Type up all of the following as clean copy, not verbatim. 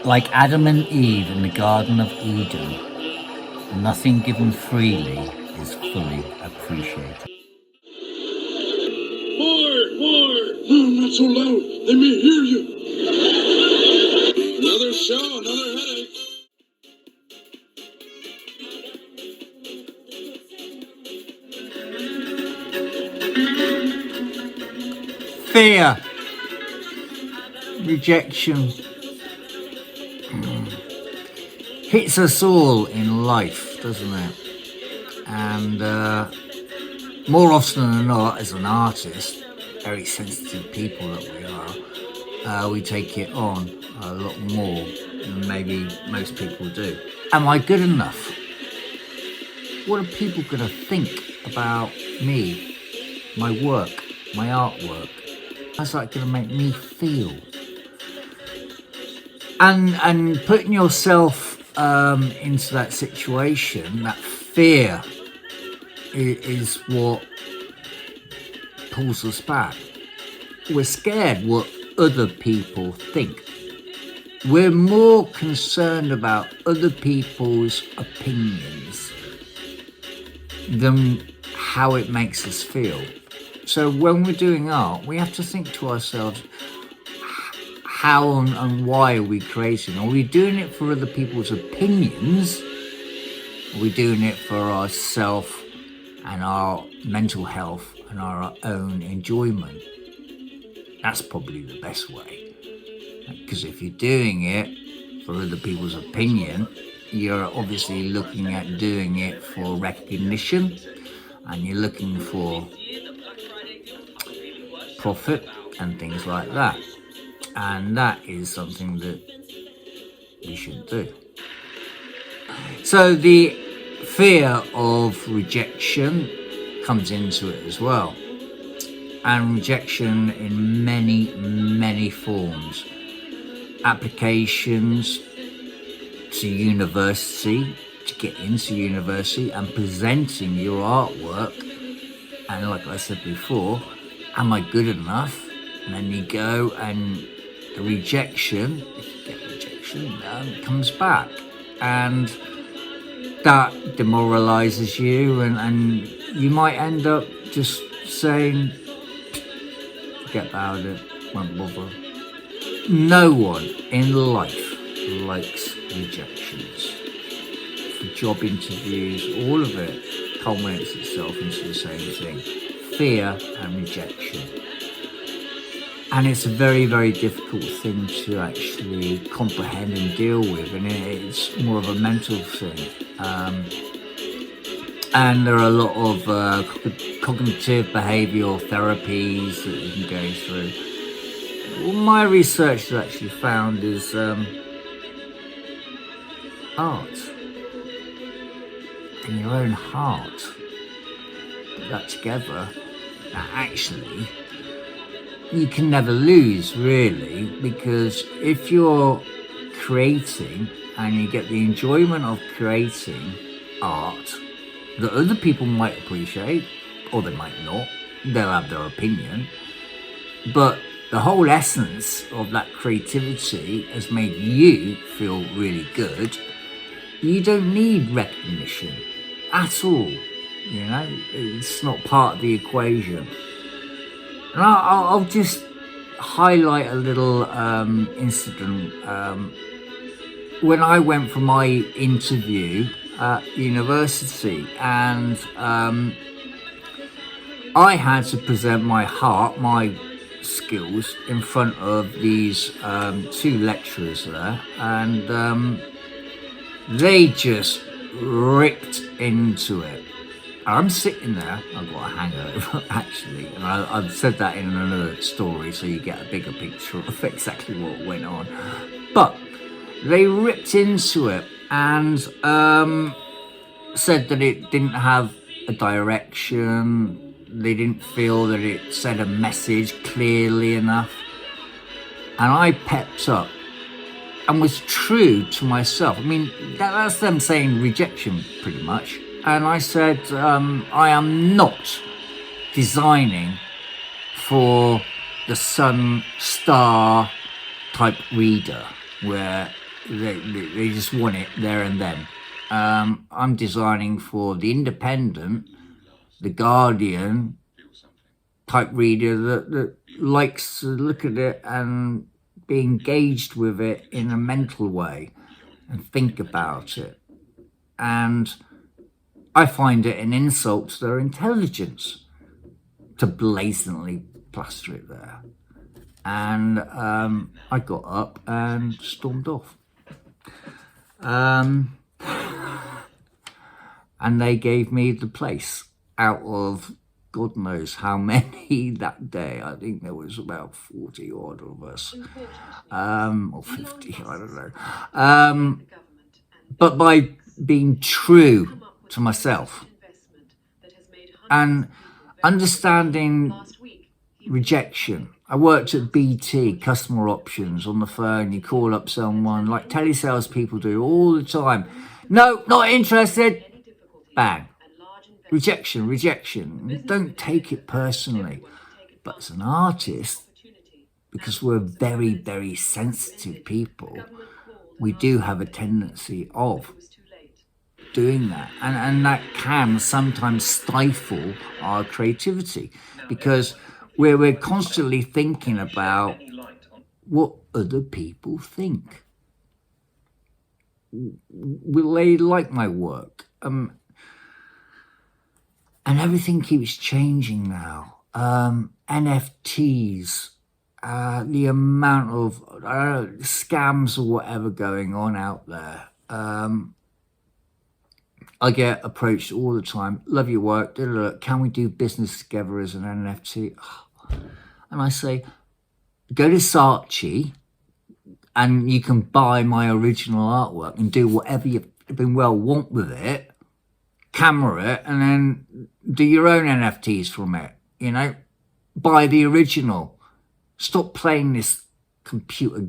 Like Adam and Eve in the Garden of Eden, nothing given freely is fully appreciated. More! No, not so loud. They may hear you. Another show, another headache. Fear, rejection, hits us all in life, doesn't it? And more often than not, as an artist, very sensitive people that we are, we take it on a lot more than maybe most people do. Am I good enough? What are people going to think about me, my work, my artwork? How's that going to make me feel? And putting yourself into that situation, that fear is what pulls us back. We're scared what other people think. We're more concerned about other people's opinions than how it makes us feel. So when we're doing art, we have to think to ourselves, how and why are we creating? Are we doing it for other people's opinions? Are we doing it for ourselves and our mental health and our own enjoyment? That's probably the best way. Because if you're doing it for other people's opinion, you're obviously looking at doing it for recognition, and you're looking for profit and things like that. And that is something that we shouldn't do. So the fear of rejection comes into it as well. And rejection in many, many forms. Applications to university, to get into university, and presenting your artwork. And like I said before, am I good enough? And then you go and the rejection, if you get rejection, comes back. And that demoralizes you, and you might end up just saying, forget about it, won't bother. No one in life likes rejections. For job interviews, all of it culminates itself into the same thing: fear and rejection. And it's a very, very difficult thing to actually comprehend and deal with, and it's more of a mental thing. And there are a lot of cognitive behavioural therapies that you can go through. What my research has actually found is art and your own heart. Put that together, actually, you can never lose, really, because if you're creating and you get the enjoyment of creating art that other people might appreciate, or they might not, they'll have their opinion, but the whole essence of that creativity has made you feel really good, you don't need recognition at all. You know, it's not part of the equation. And I'll just highlight a little incident. When I went for my interview at university, and I had to present my heart, my skills, in front of these two lecturers there, and they just ripped into it. I'm sitting there, I've got a hangover actually, and I've said that in another story so you get a bigger picture of exactly what went on. But they ripped into it and said that it didn't have a direction, they didn't feel that it said a message clearly enough. And I pepped up and was true to myself. I mean, that's them saying rejection pretty much. And I said, I am not designing for the sun star type reader, where They just want it there and then. I'm designing for the Independent, the Guardian type reader that likes to look at it and be engaged with it in a mental way and think about it. And I find it an insult to their intelligence to blatantly plaster it there. And I got up and stormed off. And they gave me the place out of God knows how many that day. I think there was about 40 odd of us, or 50, I don't know. But by being true to myself and understanding rejection. I worked at BT, customer options, on the phone. You call up someone like telesales people do all the time. No, not interested. Bang. Rejection, rejection. Don't take it personally. But as an artist, because we're very, very sensitive people, we do have a tendency of doing that. And that can sometimes stifle our creativity because we're constantly thinking about what other people think. Will they like my work? And everything keeps changing now. NFTs, the amount of scams or whatever going on out there. I get approached all the time. Love your work. Can we do business together as an NFT? And I say, go to Saatchi and you can buy my original artwork and do whatever you want with it, camera it, and then do your own NFTs from it, you know? Buy the original. Stop playing this computer.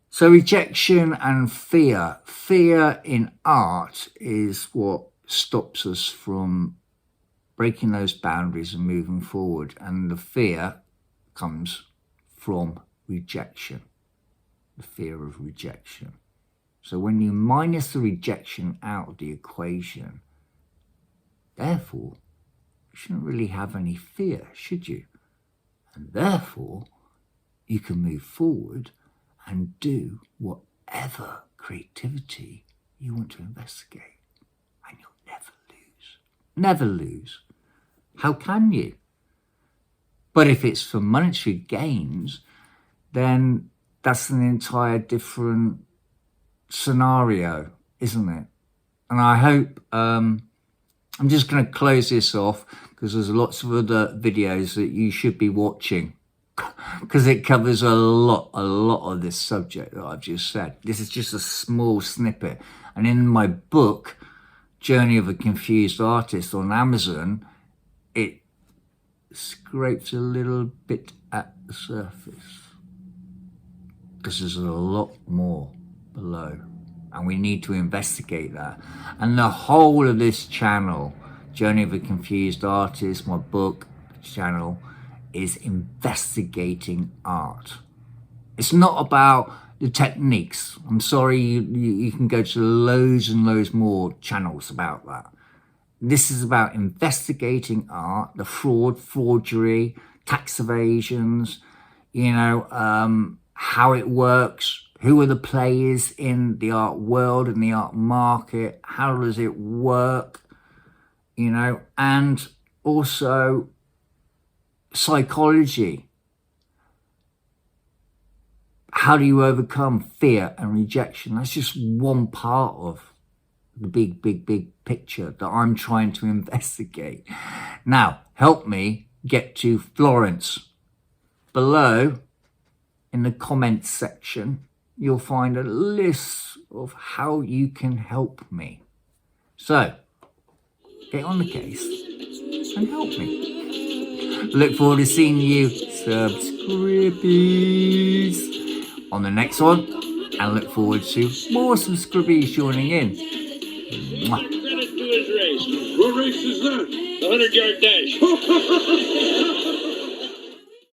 So rejection and fear. Fear in art is what stops us from breaking those boundaries and moving forward. And the fear comes from rejection, the fear of rejection. So when you minus the rejection out of the equation, therefore, you shouldn't really have any fear, should you? And therefore, you can move forward and do whatever creativity you want to investigate. And you'll never lose. Never lose. How can you? But if it's for monetary gains, then that's an entire different scenario, isn't it? And I hope, I'm just going to close this off because there's lots of other videos that you should be watching because it covers a lot of this subject that I've just said. This is just a small snippet. And in my book, Journey of a Confused Artist on Amazon, it scrapes a little bit at the surface because there's a lot more below and we need to investigate that. And the whole of this channel, Journey of a Confused Artist, my book channel, is investigating art. It's not about the techniques. I'm sorry, you can go to loads and loads more channels about that. This is about investigating art, the fraud, forgery, tax evasions, you know, how it works, who are the players in the art world and the art market, how does it work, you know, and also psychology. How do you overcome fear and rejection? That's just one part of the big picture that I'm trying to investigate. Now, help me get to Florence. Below, in the comments section, you'll find a list of how you can help me. So, get on the case and help me. Look forward to seeing you, subscribers, on the next one, and look forward to more subscribers joining in. Mwah. Credit to his race. What race is that? The 100-yard dash.